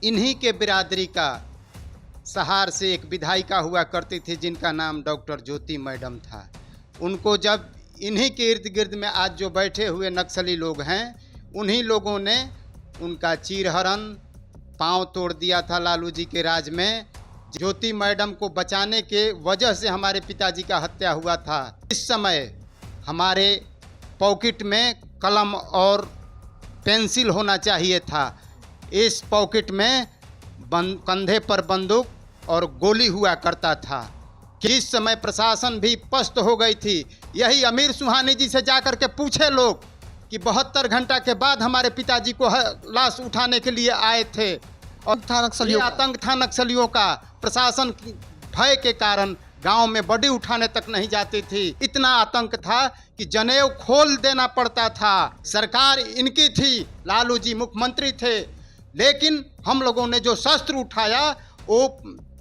इन्हीं के बिरादरी का सहार से एक विधायिका हुआ करती थी जिनका नाम डॉक्टर ज्योति मैडम था। उनको जब इन्हीं के इर्द गिर्द में आज जो बैठे हुए नक्सली लोग हैं, उन्हीं लोगों ने उनका चीरहरण, पांव तोड़ दिया था लालू जी के राज में। ज्योति मैडम को बचाने के वजह से हमारे पिताजी का हत्या हुआ था। इस समय हमारे पॉकेट में कलम और पेंसिल होना चाहिए था। इस पॉकेट में कंधे पर बंदूक और गोली हुआ करता था। इस समय प्रशासन भी पस्त हो गई थी। यही अमीर सुहानी जी से जाकर के पूछे लोग कि 72 घंटा के बाद हमारे पिताजी को लाश उठाने के लिए आए थे। और आतंक था नक्सलियों का। प्रशासन भय के कारण गांव में बॉडी उठाने तक नहीं जाती थी। इतना आतंक था कि जनेऊ खोल देना पड़ता था। सरकार इनकी थी, लालू जी मुख्यमंत्री थे, लेकिन हम लोगों ने जो शस्त्र उठाया वो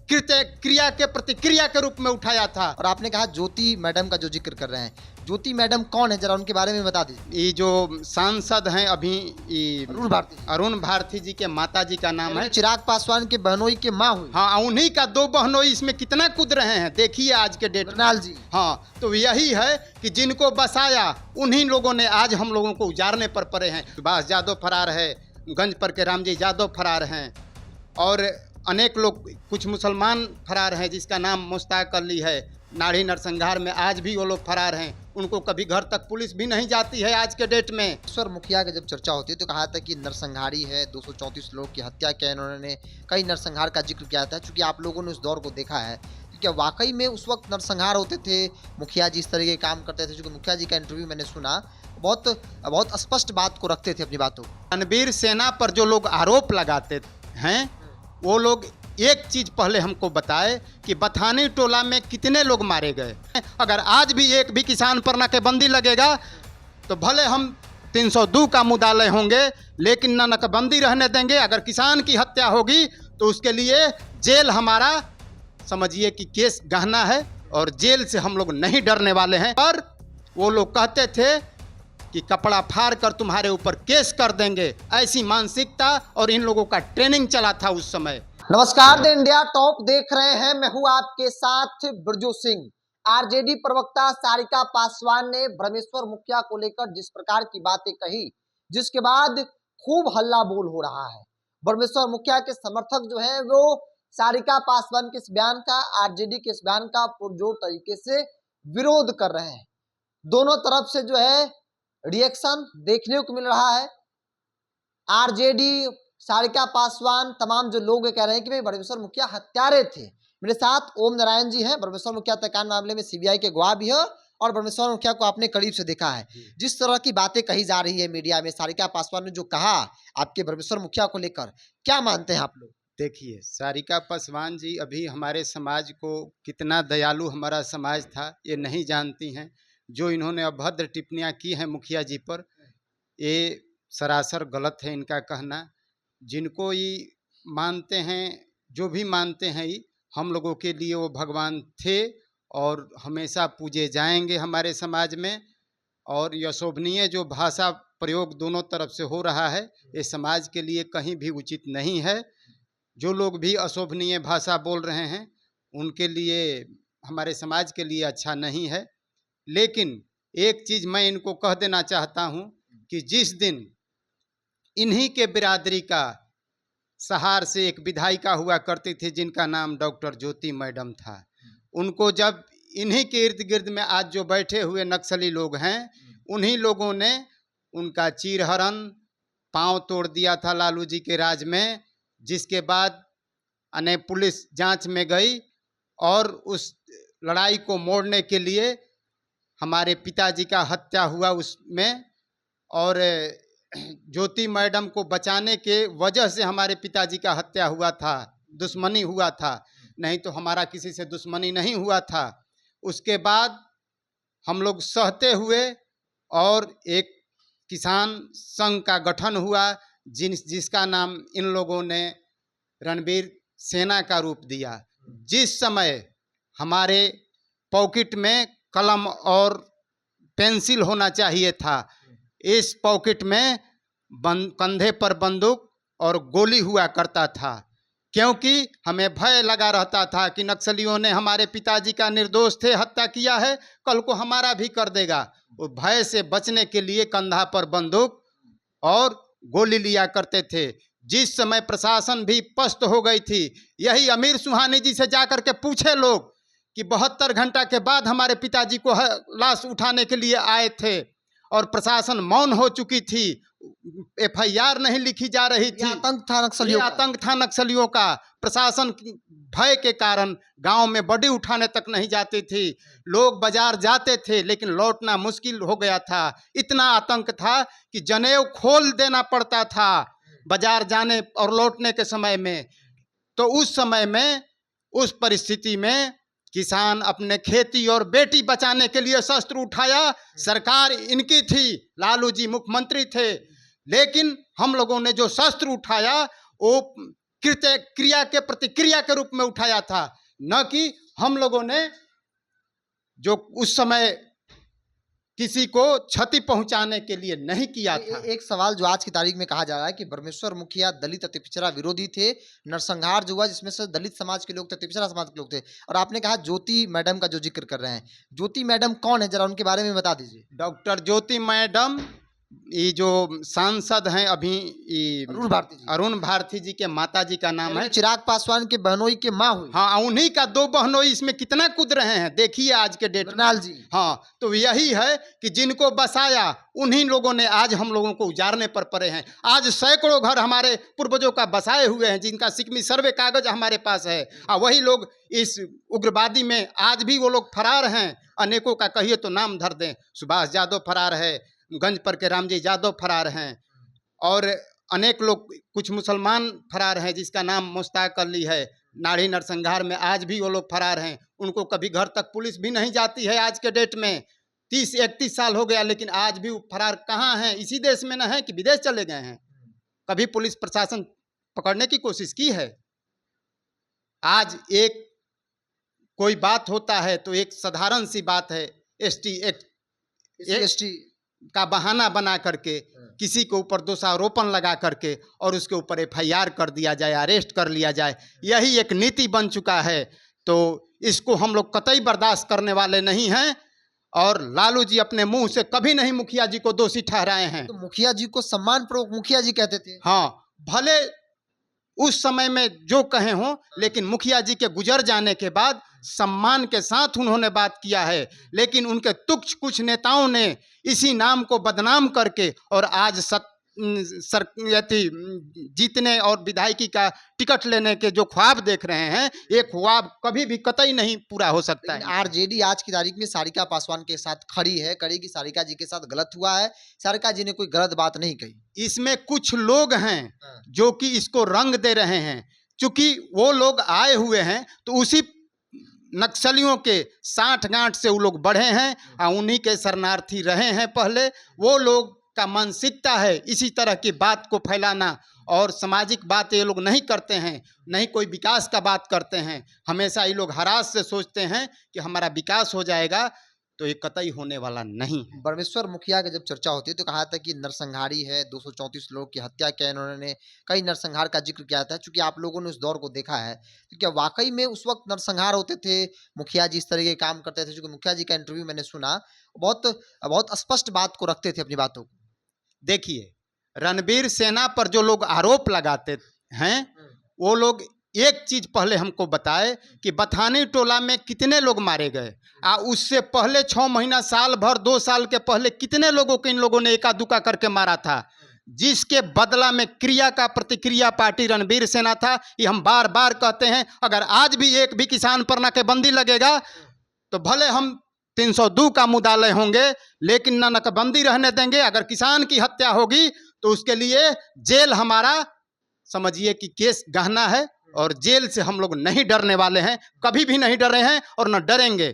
क्रिया के प्रतिक्रिया के रूप में उठाया था। और आपने कहा ज्योति मैडम का जो जिक्र कर रहे हैं, ज्योति मैडम कौन है, जरा उनके बारे में बता दीजिए। ये जो सांसद हैं अभी, अरुण भारती जी के माता जी का नाम है चिराग पासवान के बहनोई के माँ हुई। हाँ, उन्हीं का 2 बहनोई इसमें कितना कूद रहे हैं, देखिए आज के डेट नाल जी। हाँ, तो यही है कि जिनको बसाया उन्हीं लोगों ने आज हम लोगों को उजाड़ने पर पड़े हैं। सुभाष यादव फरार है, गंज पर के रामजी यादव फरार हैं, और अनेक लोग, कुछ मुसलमान फरार हैं जिसका नाम मुश्ताक अली है। नाड़ी नरसंहार में आज भी वो लोग फरार हैं। उनको कभी घर तक पुलिस भी नहीं जाती है आज के डेट में। ईश्वर मुखिया की जब चर्चा होती है तो कहा था कि नरसंहारी है, 234 लोग की हत्या किया इन्होंने, कई नरसंहार का जिक्र किया था। चूंकि आप लोगों ने उस दौर को देखा है, क्या वाकई में उस वक्त नरसंहार होते थे, मुखिया जी इस तरह के काम करते थे? चूंकि मुखिया जी का इंटरव्यू मैंने सुना, बहुत स्पष्ट बात को रखते थे अपनी बातों। रणबीर सेना पर जो लोग आरोप लगाते हैं, वो लोग एक चीज पहले हमको बताए कि बथानी टोला में कितने लोग मारे गए। अगर आज भी एक भी किसान पर नाकेबंदी लगेगा तो भले हम 302 का मुदाले होंगे, लेकिन ना नाकेबंदी रहने देंगे। अगर किसान की हत्या होगी तो उसके लिए जेल हमारा, समझिए कि केस गहना है, और जेल से हम लोग नहीं डरने वाले हैं। पर वो लोग कहते थे कि कपड़ा फाड़ कर तुम्हारे ऊपर केस कर देंगे, ऐसी मानसिकता और इन लोगों का ट्रेनिंग चला था उस समय। नमस्कार, द इंडिया टॉप देख रहे हैं, मैं हूं आपके साथ ब्रजू सिंह। आरजेडी प्रवक्ता सारिका पासवान ने ब्रह्मेश्वर मुखिया को लेकर जिस प्रकार की बातें कही, जिसके बाद खूब हल्ला बोल हो रहा है। ब्रह्मेश्वर मुखिया के समर्थक जो है वो सारिका पासवान के इस बयान का, आरजेडी के इस बयान का पुरजोर तरीके से विरोध कर रहे हैं। दोनों तरफ से जो है रिएक्शन देखने को मिल रहा है। आरजेडी, सारिका पासवान, तमाम जो लोग कह रहे हैं कि भाई ब्रह्मेश्वर मुखिया हत्यारे थे। मेरे साथ ओम नारायण जी हैं, ब्रह्मेश्वर मुखिया हत्याकांड मामले में सीबीआई के गवाह भी है, और ब्रह्मेश्वर मुखिया को आपने करीब से देखा है। जिस तरह की बातें कही जा रही है मीडिया में, सारिका पासवान ने जो कहा आपके ब्रह्मेश्वर मुखिया को लेकर, क्या मानते हैं आप लोग? देखिए, सारिका पासवान जी अभी हमारे समाज को, कितना दयालु हमारा समाज था ये नहीं जानती हैं। जो इन्होंने अभद्र टिप्पणियां की हैं मुखिया जी पर, ये सरासर गलत है इनका कहना। जिनको ये मानते हैं, जो भी मानते हैं, ये हम लोगों के लिए वो भगवान थे और हमेशा पूजे जाएंगे हमारे समाज में। और ये अशोभनीय जो भाषा प्रयोग दोनों तरफ से हो रहा है, ये समाज के लिए कहीं भी उचित नहीं है। जो लोग भी अशोभनीय भाषा बोल रहे हैं उनके लिए, हमारे समाज के लिए अच्छा नहीं है। लेकिन एक चीज़ मैं इनको कह देना चाहता हूँ कि जिस दिन इन्हीं के बिरादरी का सहार से एक विधायिका हुआ करती थी जिनका नाम डॉक्टर ज्योति मैडम था, उनको जब इन्हीं के इर्द गिर्द में आज जो बैठे हुए नक्सली लोग हैं, उन्हीं लोगों ने उनका चीरहरण, पांव तोड़ दिया था लालू जी के राज में। जिसके बाद पुलिस जांच में गई और उस लड़ाई को मोड़ने के लिए हमारे पिताजी का हत्या हुआ उसमें, और ज्योति मैडम को बचाने के वजह से हमारे पिताजी का हत्या हुआ था, दुश्मनी हुआ था, नहीं तो हमारा किसी से दुश्मनी नहीं हुआ था। उसके बाद हम लोग सहते हुए और एक किसान संघ का गठन हुआ, जिसका नाम इन लोगों ने रणबीर सेना का रूप दिया। जिस समय हमारे पॉकेट में कलम और पेंसिल होना चाहिए था, इस पॉकेट में कंधे पर बंदूक और गोली हुआ करता था, क्योंकि हमें भय लगा रहता था कि नक्सलियों ने हमारे पिताजी का निर्दोष थे हत्या किया है, कल को हमारा भी कर देगा। वो भय से बचने के लिए कंधा पर बंदूक और गोली लिया करते थे। जिस समय प्रशासन भी पस्त हो गई थी, यही अमीर सुहानी जी से जाकर के पूछे लोग कि 72 घंटा के बाद हमारे पिताजी को लाश उठाने के लिए आए थे और प्रशासन मौन हो चुकी थी, FIR नहीं लिखी जा रही थी। आतंक था नक्सलियों का। आतंक था नक्सलियों का। प्रशासन भय के कारण गांव में बॉडी उठाने तक नहीं जाती थी। लोग बाजार जाते थे लेकिन लौटना मुश्किल हो गया था। इतना आतंक था कि जनेऊ खोल देना पड़ता था बाजार जाने और लौटने के समय में। तो उस समय में, उस परिस्थिति में किसान अपने खेती और बेटी बचाने के लिए शस्त्र उठाया। सरकार इनकी थी, लालू जी मुख्यमंत्री थे, लेकिन हम लोगों ने जो शस्त्र उठाया वो कृत्य क्रिया के प्रतिक्रिया के रूप में उठाया था, न कि हम लोगों ने जो उस समय किसी को क्षति पहुंचाने के लिए नहीं किया था। एक सवाल जो आज की तारीख में कहा जा रहा है कि ब्रह्मेश्वर मुखिया दलित अति पिछड़ा विरोधी थे, नरसंहार जो हुआ जिसमें से दलित समाज के लोग थे, पिछड़ा समाज के लोग थे, और आपने कहा ज्योति मैडम का जो जिक्र कर रहे हैं, ज्योति मैडम कौन है, जरा उनके बारे में बता दीजिए। डॉक्टर ज्योति मैडम, ये जो सांसद हैं अभी, अरुण भारती जी के माता जी का नाम है। चिराग पासवान के बहनोई के माँ हुई। हाँ, उन्हीं का 2 बहनोई इसमें कितना कूद रहे हैं, देखिए आज के डेट में जी। हाँ, तो यही है कि जिनको बसाया उन्हीं लोगों ने आज हम लोगों को उजाड़ने पर पड़े हैं। आज सैकड़ों घर हमारे पूर्वजों का बसाए हुए हैं, जिनका सिकमी सर्वे कागज हमारे पास है, और वही लोग इस उग्रवादी में आज भी वो लोग फरार हैं। अनेकों का कहिए तो नाम धर दें, सुभाष यादव फरार है, गंज पर के रामजी यादव फरार हैं, और अनेक लोग, कुछ मुसलमान फरार हैं जिसका नाम मुश्ताक अली है। नाड़ी नरसंहार में आज भी वो लोग फरार हैं। उनको कभी घर तक पुलिस भी नहीं जाती है। आज के डेट में 30-31 साल हो गया, लेकिन आज भी वो फरार कहाँ हैं? इसी देश में न है कि विदेश चले गए हैं? कभी पुलिस प्रशासन पकड़ने की कोशिश की है? आज एक कोई बात होता है तो एक साधारण सी बात है, ST का बहाना बना करके किसी के ऊपर दोषारोपण लगा करके और उसके ऊपर FIR कर दिया जाए, अरेस्ट कर लिया जाए, यही एक नीति बन चुका है। तो इसको हम लोग कतई बर्दाश्त करने वाले नहीं हैं, और लालू जी अपने मुंह से कभी नहीं मुखिया जी को दोषी ठहराए हैं। तो मुखिया जी को सम्मान पूर्वक मुखिया जी कहते थे। हाँ, भले उस समय में जो कहे हों, लेकिन मुखिया जी के गुजर जाने के बाद सम्मान के साथ उन्होंने बात किया है। लेकिन उनके तुच्छ कुछ नेताओं ने इसी नाम को बदनाम करके और आज जीतने और विधायकी का टिकट लेने के जो ख्वाब देख रहे हैं, ये ख्वाब कभी भी कतई नहीं पूरा हो सकता है। आरजेडी आज की तारीख में सारिका पासवान के साथ खड़ी है, करेगी। सारिका जी के साथ गलत हुआ है, सारिका जी ने कोई गलत बात नहीं कही। इसमें कुछ लोग हैं जो कि इसको रंग दे रहे हैं। चूंकि वो लोग आए हुए हैं तो उसी नक्सलियों के साठ गांठ से वो लोग बढ़े हैं और उन्हीं के शरणार्थी रहे हैं पहले। वो लोग का मानसिकता है इसी तरह की बात को फैलाना, और सामाजिक बात ये लोग नहीं करते हैं, नहीं कोई विकास का बात करते हैं। हमेशा ये लोग हरास से सोचते हैं कि हमारा विकास हो जाएगा, तो ये कतई होने वाला नहीं। ब्रह्मेश्वर मुखिया की जब चर्चा होती है तो कहा था कि नरसंहारी है, 234 लोगों की हत्या किया इन्होंने, कई नरसंहार का जिक्र किया था। चूंकि आप लोगों ने उस दौर को देखा है, तो क्या वाकई में उस वक्त नरसंहार होते थे? मुखिया जी इस तरह के काम करते थे? चूंकि मुखिया जी का इंटरव्यू मैंने सुना, बहुत स्पष्ट बात को रखते थे अपनी बातों को। देखिए, रणबीर सेना पर जो लोग आरोप लगाते हैं, वो लोग एक चीज पहले हमको बताए कि बथानी टोला में कितने लोग मारे गए, उससे पहले 6 महीना, साल भर, 2 साल के पहले कितने लोगों को इन लोगों ने एका दुका करके मारा था, जिसके बदला में क्रिया का प्रतिक्रिया पार्टी रणबीर सेना था। ये हम बार बार कहते हैं, अगर आज भी एक भी किसान पर नाकेबंदी लगेगा तो भले हम 302 का मुद्दालय होंगे, लेकिन ना नाकेबंदी रहने देंगे। अगर किसान की हत्या होगी तो उसके लिए जेल हमारा समझिए कि केस गहना है, और जेल से हम लोग नहीं डरने वाले हैं, कभी भी नहीं डरे हैं और न डरेंगे।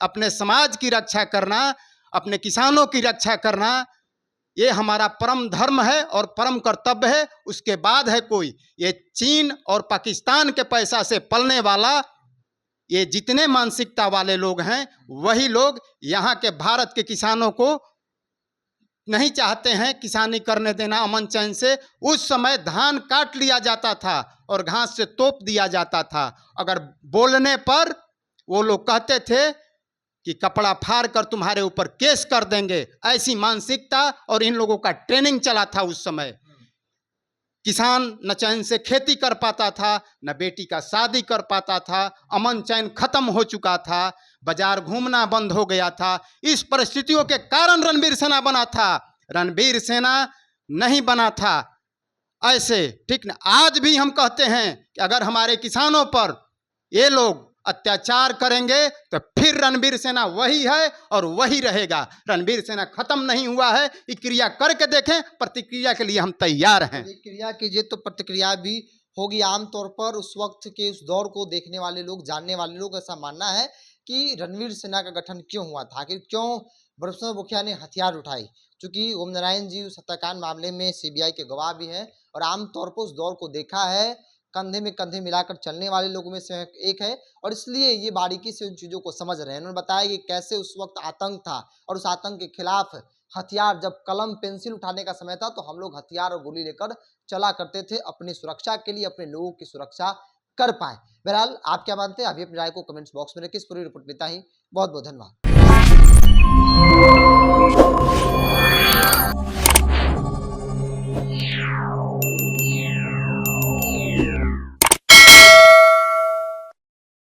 अपने समाज की रक्षा करना, अपने किसानों की रक्षा करना, ये हमारा परम धर्म है और परम कर्तव्य है। उसके बाद है कोई, ये चीन और पाकिस्तान के पैसा से पलने वाला, ये जितने मानसिकता वाले लोग हैं, वही लोग यहाँ के भारत के किसानों को नहीं चाहते हैं किसानी करने देना अमन चैन से। उस समय धान काट लिया जाता था और घास से तोप दिया जाता था। अगर बोलने पर वो लोग कहते थे कि कपड़ा फाड़ कर तुम्हारे ऊपर केस कर देंगे, ऐसी मानसिकता और इन लोगों का ट्रेनिंग चला था उस समय। किसान न चैन से खेती कर पाता था, न बेटी का शादी कर पाता था, अमन चैन खत्म हो चुका था, बाजार घूमना बंद हो गया था। इस परिस्थितियों के कारण रणवीर सेना बना था, रणवीर सेना नहीं बना था ऐसे, ठीक ना। आज भी हम कहते हैं कि अगर हमारे किसानों पर ये लोग अत्याचार करेंगे तो फिर रणवीर सेना वही है और वही रहेगा। रणवीर सेना खत्म नहीं हुआ है, ये क्रिया करके देखें, प्रतिक्रिया के लिए हम तैयार हैं। क्रिया कीजिए तो प्रतिक्रिया भी होगी। आमतौर पर उस वक्त के उस दौर को देखने वाले लोग, जानने वाले लोग ऐसा मानना है कि रणवीर सेना का गठन क्यों हुआ था, आखिर क्यों ब्रजेश्वर मुखिया ने हथियार उठाई। क्योंकि ओम नारायण जी उस हत्याकांड मामले में सीबीआई के गवाह भी हैं और आमतौर पर उस दौर को देखा है, कंधे में कंधे मिलाकर चलने वाले लोगों में से एक है और इसलिए ये बारीकी से उन चीज़ों को समझ रहे हैं। उन्होंने बताया कि कैसे उस वक्त आतंक था और उस आतंक के खिलाफ हथियार, जब कलम पेंसिल उठाने का समय था तो हम लोग हथियार और गोली लेकर चला करते थे अपनी सुरक्षा के लिए, अपने लोगों की सुरक्षा कर पाए। बहरहाल आप क्या मानते हैं, अभी अपनी राय को कमेंट्स बॉक्स में रखिए। इस पूरी रिपोर्ट लेता ही बहुत बहुत धन्यवाद।